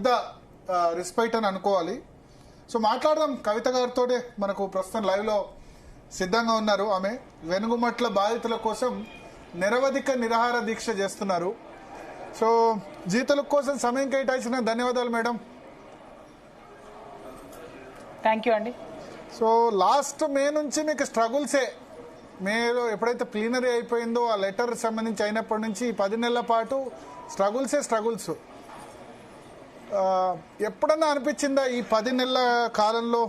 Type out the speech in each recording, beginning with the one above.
పెద్ద రెస్పెక్ట్ అని అనుకోవాలి. సో మాట్లాడదాం కవిత గారితో. మనకు ప్రస్తుతం లైవ్లో సిద్ధంగా ఉన్నారు. ఆమె వెనుగుమట్ల బాధితుల కోసం నిరవధిక నిరాహార దీక్ష చేస్తున్నారు. సో జీతల కోసం సమయం కేటాయించిన ధన్యవాదాలు మేడం. థ్యాంక్ యూ అండి. సో లాస్ట్ మే నుంచి మీకు స్ట్రగుల్సే. మేలో ఎప్పుడైతే ప్లీనరీ అయిపోయిందో ఆ లెటర్ సంబంధించి అయినప్పటి నుంచి 10 నెలల పాటు స్ట్రగుల్స్. ఎప్పుడన్నా అనిపించిందా ఈ 10 నెలల కాలంలో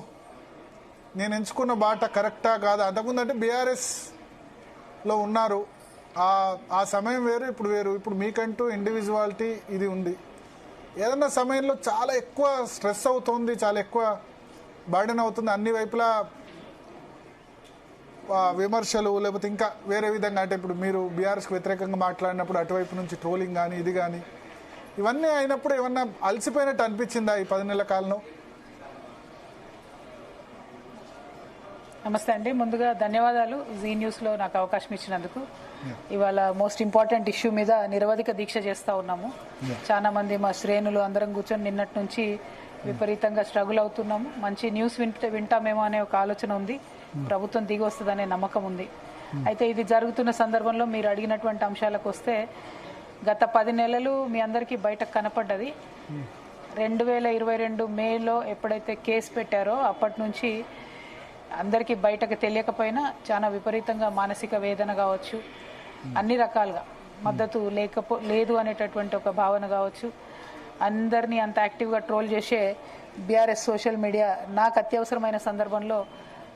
నేను ఎంచుకున్న బాట కరెక్టా కాదా? అంతకుముందు అంటే బీఆర్ఎస్లో ఉన్నారు, ఆ సమయం వేరు, ఇప్పుడు వేరు. ఇప్పుడు మీకంటూ ఇండివిజువాలిటీ ఇది ఉంది. ఏదన్నా సమయంలో చాలా ఎక్కువ స్ట్రెస్ అవుతుంది, చాలా ఎక్కువ బర్డెన్ అవుతుంది, అన్ని వైపులా విమర్శలు, లేకపోతే ఇంకా వేరే విధంగా, అంటే ఇప్పుడు మీరు బీఆర్ఎస్కి వ్యతిరేకంగా మాట్లాడినప్పుడు అటువైపు నుంచి ట్రోలింగ్ కానీ ఇది కానీ ఇవన్నీ అయినప్పుడు ఏమన్నా అలసిపోయినట్టు అనిపించిందా ఈ 10 నెలల కాలంలో? నమస్తే అండి. ముందుగా ధన్యవాదాలు జీ న్యూస్లో నాకు అవకాశం ఇచ్చినందుకు. ఇవాళ మోస్ట్ ఇంపార్టెంట్ ఇష్యూ మీద నిరవధిక దీక్ష చేస్తూ ఉన్నాము. చాలా మంది మా శ్రేణులు అందరం కూర్చొని నిన్నటి నుంచి విపరీతంగా స్ట్రగుల్ అవుతున్నాము. మంచి న్యూస్ వింటామేమో అనే ఒక ఆలోచన ఉంది. ప్రభుత్వం దిగి వస్తుందనే నమ్మకం ఉంది. అయితే ఇది జరుగుతున్న సందర్భంలో మీరు అడిగినటువంటి అంశాలకు వస్తే, గత 10 నెలలు మీ అందరికీ బయటకు కనపడ్డది. 2022 మేలో ఎప్పుడైతే కేసు పెట్టారో అప్పటి నుంచి అందరికీ బయటకు తెలియకపోయినా చాలా విపరీతంగా మానసిక వేదన కావచ్చు, అన్ని రకాలుగా మద్దతు లేదు అనేటటువంటి ఒక భావన కావచ్చు, అందరినీ అంత యాక్టివ్గా ట్రోల్ చేసే బీఆర్ఎస్ సోషల్ మీడియా నాకు అత్యవసరమైన సందర్భంలో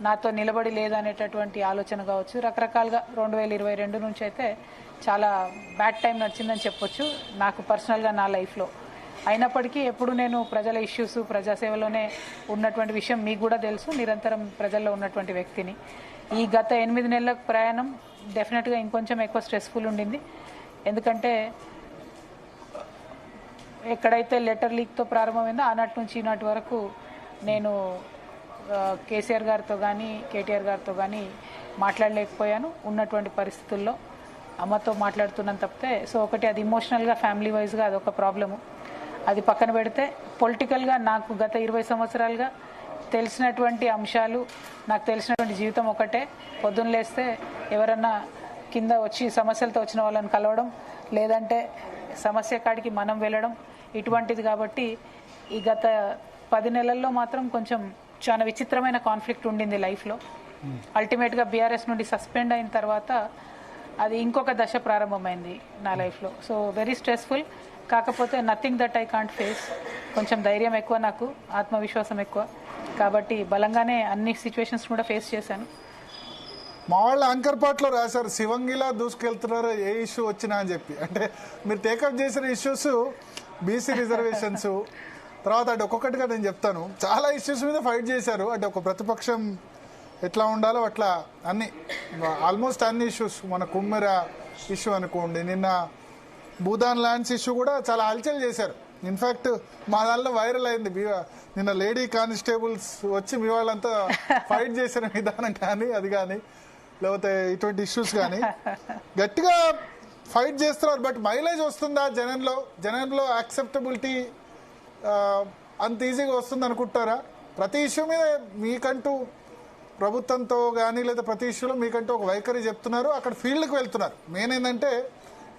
నాతో నిలబడి లేదనేటటువంటి ఆలోచన కావచ్చు, రకరకాలుగా 2022 నుంచి అయితే చాలా బ్యాడ్ టైం నడిచిందని చెప్పొచ్చు నాకు పర్సనల్గా నా లైఫ్లో. అయినప్పటికీ ఎప్పుడు నేను ప్రజల ఇష్యూస్, ప్రజాసేవలోనే ఉన్నటువంటి విషయం మీకు కూడా తెలుసు. నిరంతరం ప్రజల్లో ఉన్నటువంటి వ్యక్తిని. ఈ గత 8 నెలల ప్రయాణం డెఫినెట్గా ఇంకొంచెం ఎక్కువ స్ట్రెస్ఫుల్ ఉండింది. ఎందుకంటే ఎక్కడైతే లెటర్ లీక్తో ప్రారంభమైందో ఆనాటి నుంచి ఈనాటి వరకు నేను కేసీఆర్ గారితో కానీ కేటీఆర్ గారితో కానీ మాట్లాడలేకపోయాను ఉన్నటువంటి పరిస్థితుల్లో. అమ్మతో మాట్లాడుతున్నాను తప్పితే. సో ఒకటి అది ఇమోషనల్గా, ఫ్యామిలీ వైజ్గా అదొక ప్రాబ్లము. అది పక్కన పెడితే పొలిటికల్గా నాకు గత 20 సంవత్సరాలుగా తెలిసినటువంటి అంశాలు, నాకు తెలిసినటువంటి జీవితం ఒకటే. పొద్దున్న లేస్తే ఎవరన్నా కింద వచ్చి సమస్యలతో వచ్చిన వాళ్ళని కలవడం, లేదంటే సమస్య కాడికి మనం వెళ్ళడం, ఇటువంటిది. కాబట్టి ఈ గత 10 నెలల్లో మాత్రం కొంచెం చాలా విచిత్రమైన కాన్ఫ్లిక్ట్ ఉండింది లైఫ్లో. అల్టిమేట్గా బీఆర్ఎస్ నుండి సస్పెండ్ అయిన తర్వాత అది ఇంకొక దశ ప్రారంభమైంది నా లైఫ్లో. So very stressful. కాకపోతే nothing that I can't face. కొంచెం ధైర్యం ఎక్కువ, నాకు ఆత్మవిశ్వాసం ఎక్కువ. కాబట్టి బలంగానే అన్ని సిచ్యువేషన్స్ కూడా ఫేస్ చేశాను. మా వాళ్ళ అంకర్పాట్లో రాశారు, శివంగిలా దూసుకెళ్తున్నారు ఏ ఇష్యూ వచ్చినా అని చెప్పి. అంటే మీరు టేకప్ చేసిన ఇష్యూస్ బీసీ రిజర్వేషన్స్, తర్వాత అంటే ఒక్కొక్కటిగా నేను చెప్తాను, చాలా ఇష్యూస్ మీద ఫైట్ చేశారు. అంటే ఒక ప్రతిపక్షం ఎట్లా ఉండాలో అట్లా అన్ని, ఆల్మోస్ట్ అన్ని ఇష్యూస్. మన కుమ్మెర ఇష్యూ అనుకోండి, నిన్న భూదాన్ ల్యాండ్స్ ఇష్యూ కూడా చాలా హల్చల్ చేశారు. ఇన్ఫ్యాక్ట్ మా దానిలో వైరల్ అయింది. నిన్న లేడీ కానిస్టేబుల్స్ వచ్చి మీ వాళ్ళంతా ఫైట్ చేసిన విధానం కానీ, అది కానీ, లేకపోతే ఇటువంటి ఇష్యూస్ కానీ గట్టిగా ఫైట్ చేస్తున్నారు. బట్ మైలేజ్ వస్తుందా జనంలో యాక్సెప్టబిలిటీ అంత ఈజీగా వస్తుంది అనుకుంటారా? ప్రతి ఇష్యూ మీద మీకంటూ ప్రభుత్వంతో కానీ లేదా ప్రతి ఇష్యూలో మీకంటూ ఒక వైఖరి చెప్తున్నారు, అక్కడ ఫీల్డ్కి వెళ్తున్నారు. మెయిన్ ఏంటంటే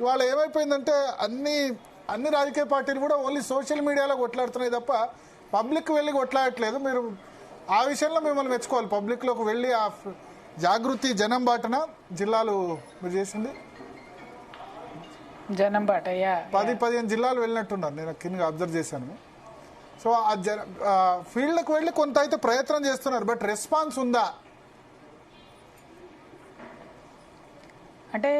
ఇవాళ ఏమైపోయిందంటే అన్ని రాజకీయ పార్టీలు కూడా ఓన్లీ సోషల్ మీడియాలో కొట్లాడుతున్నాయి తప్ప పబ్లిక్ వెళ్ళి కొట్లాడట్లేదు. మీరు ఆ విషయంలో మిమ్మల్ని మెచ్చుకోవాలి. పబ్లిక్లోకి వెళ్ళి ఆ జాగృతి జనం బాటన జిల్లాలు మీరు చేసింది జనం బాట 10-15 జిల్లాలు వెళ్ళినట్టున్నారు, నేను కింద అబ్జర్వ్ చేశాను. సో ఆ ఫీల్డ్కి వెళ్ళి కొంత అయితే ప్రయత్నం చేస్తున్నారు, బట్ రెస్పాన్స్ ఉందా? అంటే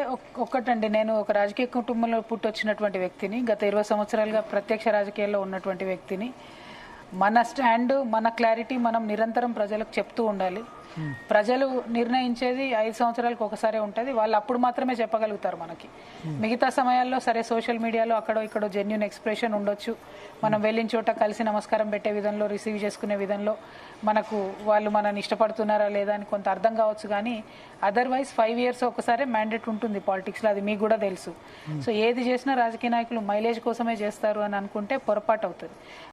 ఒక్కటండి, నేను ఒక రాజకీయ కుటుంబంలో పుట్టొచ్చినటువంటి వ్యక్తిని, గత 20 సంవత్సరాలుగా ప్రత్యక్ష రాజకీయాల్లో ఉన్నటువంటి వ్యక్తిని. మన స్టాండ్, మన క్లారిటీ మనం నిరంతరం ప్రజలకు చెప్తూ ఉండాలి. ప్రజలు నిర్ణయించేది 5 సంవత్సరాలకు ఒకసారి ఉంటుంది. వాళ్ళు అప్పుడు మాత్రమే చెప్పగలుగుతారు మనకి. మిగతా సమయాల్లో సరే సోషల్ మీడియాలో అక్కడో ఇక్కడో జెన్యూన్ ఎక్స్ప్రెషన్ ఉండొచ్చు. మనం వెళ్ళిన చోట కలిసి నమస్కారం పెట్టే విధంలో, రిసీవ్ చేసుకునే విధంలో మనకు వాళ్ళు మనని ఇష్టపడుతున్నారా లేదా అని కొంత అర్థం కావచ్చు. కానీ అదర్వైజ్ 5 years ఒకసారి మ్యాండేట్ ఉంటుంది పాలిటిక్స్లో, అది మీకు కూడా తెలుసు. సో ఏది చేసినా రాజకీయ నాయకులు మైలేజ్ కోసమే చేస్తారు అని అనుకుంటే పొరపాటు అవుతుంది.